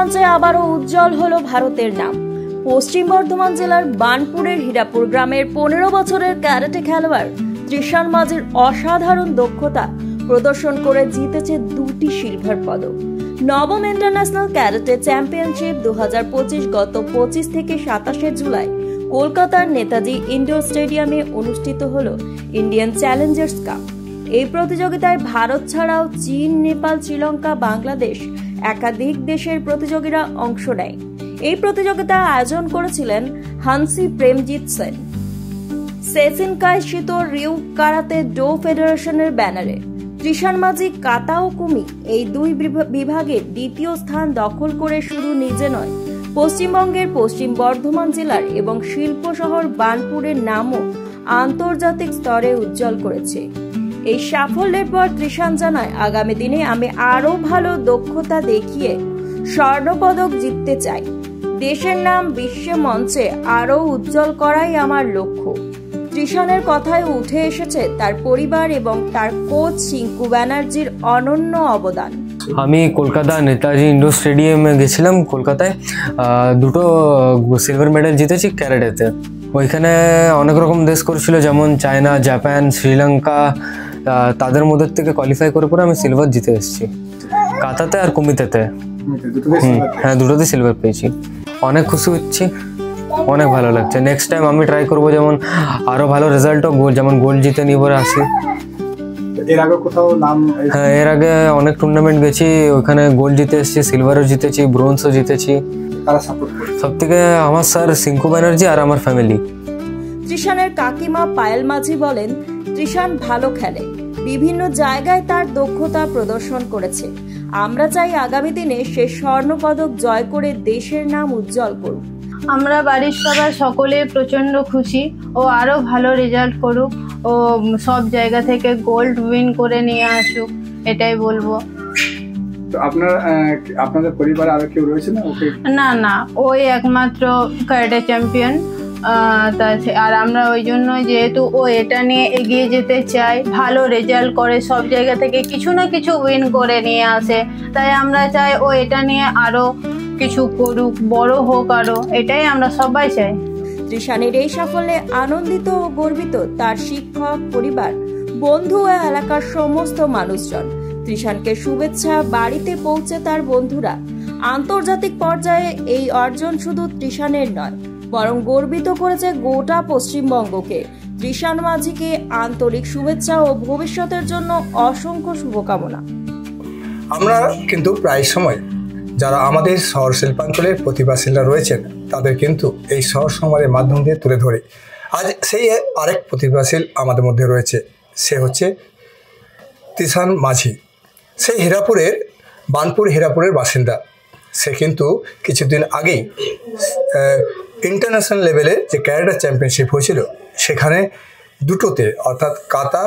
মঞ্চে আবারও উজ্জ্বল হলো ভারতের নাম। পশ্চিম বর্ধমান জেলার বানপুরের হীরাপুর গ্রামের 15 বছরের ক্যারাটে খেলোয়াড় ত্রিশান মাঝির অসাধারণ দক্ষতা প্রদর্শন করে জিতেছে 2টি সিলভার পদক। নবম ইন্টারন্যাশনাল ক্যারাটে চ্যাম্পিয়নশিপ 2025 গত 25 থেকে 27 জুলাই কলকাতার নেতাজি ইন্ডোর স্টেডিয়ামে অনুষ্ঠিত হলো ইন্ডিয়ান চ্যালেঞ্জার্স কাপ। এই প্রতিযোগিতায় ভারত ছাড়াও চীন, নেপাল, শ্রীলঙ্কা, বাংলাদেশ একাধিক দেশের প্রতিযোগীরা অংশ নেয়। এই প্রতিযোগিতা আয়োজন করেছিলেন Hanshi Premjit Sen, Seishinkai Shito Ryu karate do ফেডারেশনের ব্যানারে। ত্রিশান মাঝি কাতা ও কুমি এই দুই বিভাগে দ্বিতীয় স্থান দখল করে শুধু নিজে নয়, পশ্চিমবঙ্গের পশ্চিম বর্ধমান জেলার এবং শিল্প শহর বানপুরের নামও আন্তর্জাতিক স্তরে উজ্জ্বল করেছে। এই সাফল্যের পর ত্রিশান জানায়, আগামী দিনে আমি আরো ভালো দক্ষতা দেখিয়ে স্বর্ণপদক জিততে চাই। দেশের নাম বিশ্ব মঞ্চে আরো উজ্জ্বল করাই আমার লক্ষ্য। ত্রিশানের কথায় উঠে এসেছে তার পরিবার এবং তার কোচ সিঙ্কু ব্যানার্জির অনন্য অবদান। আমি কলকাতা নেতাজি ইন্ডোর স্টেডিয়ামে গেছিলাম কলকাতায়, দুটো সিলভার মেডেল জিতেছি ক্যারাটেতে। ওইখানে অনেক রকম দেশ করেছিল, যেমন চায়না, জাপান, শ্রীলঙ্কা। তাদের মধ্যে থেকে কোয়ালিফাই করে পরে আমি সিলভার জিতে এসেছি কাতাতে আর কুমিতেতে। হ্যাঁ, দুটোতে সিলভার পেয়েছি। অনেক খুশি হচ্ছি, অনেক ভালো লাগছে। নেক্সট টাইম আমি ট্রাই করবো যেমন আরো ভালো রেজাল্ট হোক, যেমন গোল্ড জিতে নিয়ে পরে আসি। এর আগে কোথাও নাম? হ্যাঁ, এর আগে অনেক টুর্নামেন্ট গেছি, ওখানে গোল্ড জিতে এসেছি, সিলভারও জিতেছি, ব্রোঞ্জও জিতেছি। সব থেকে আমার স্যার সিঙ্কু ব্যানার্জি আর আমার ফ্যামিলি। ত্রিশানের কাকিমা পায়েল মাঝি বলেন, ত্রিশান ভালো খেলে, বিভিন্ন জায়গায় তার দক্ষতা প্রদর্শন করেছে। আমরা চাই আগামী দিনে সে স্বর্ণপদক জয় করে দেশের নাম উজ্জ্বল করুক। আমরা বাড়ির সবাই সকলে প্রচন্ড খুশি, ও আরো ভালো রেজাল্ট করুক, ও সব জায়গা থেকে গোল্ড উইন করে নিয়ে আসুক, এটাই বলবো। তো আপনাদের পরিবারে আরো কেউ রয়েছে না? না না, ওই একমাত্র ক্যারাটে চ্যাম্পিয়ন। আর আমরা ওই জন্য, যেহেতু ও এটা নিয়ে এগিয়ে যেতে চাই, ভালো রেজাল্ট করে, সব জায়গা থেকে কিছু না কিছু উইন করে নিয়ে আসে, তাই আমরা চাই ও এটা নিয়ে আরো কিছু করুক, বড় হোক আরো, এটাই আমরা সবাই চাই। ত্রিশানের এই সাফল্যে আনন্দিত ও গর্বিত তার শিক্ষক, পরিবার, বন্ধু ও এলাকার সমস্ত মানুষজন। ত্রিশানকে শুভেচ্ছা বাড়িতে পৌঁছে তার বন্ধুরা। আন্তর্জাতিক পর্যায়ে এই অর্জন শুধু ত্রিশানের নয়, বরং গর্বিত করেছে গোটা পশ্চিমবঙ্গকে। ত্রিশান মাঝিকে আন্তরিক শুভেচ্ছা ও ভবিষ্যতের জন্য অসংখ্য শুভকামনা। আমরা কিন্তু প্রায় সময় যারা আমাদের শহর শিল্পাঞ্চলের প্রতিভাশীলরা রয়েছেন তাদের কিন্তু এই শহর সংবাদের মাধ্যম দিয়ে তুলে ধরে। আজ সেই আরেক প্রতিভাশীল আমাদের মধ্যে রয়েছে, সে হচ্ছে ত্রিশান মাঝি। সেই বানপুর হীরাপুরের বাসিন্দা। সে কিন্তু কিছুদিন আগেই ইন্টারন্যাশনাল লেভেলের যে ক্যারাটে চ্যাম্পিয়নশিপ হয়েছিল সেখানে দুটোতে, অর্থাৎ কাতা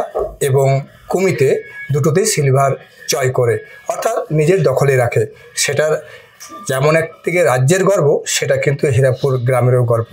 এবং কুমিতে দুটোতেই সিলভার জয় করে, অর্থাৎ নিজের দখলে রাখে। সেটার যেমন একদিকে রাজ্যের গর্ব, সেটা কিন্তু হীরাপুর গ্রামেরও গর্ব।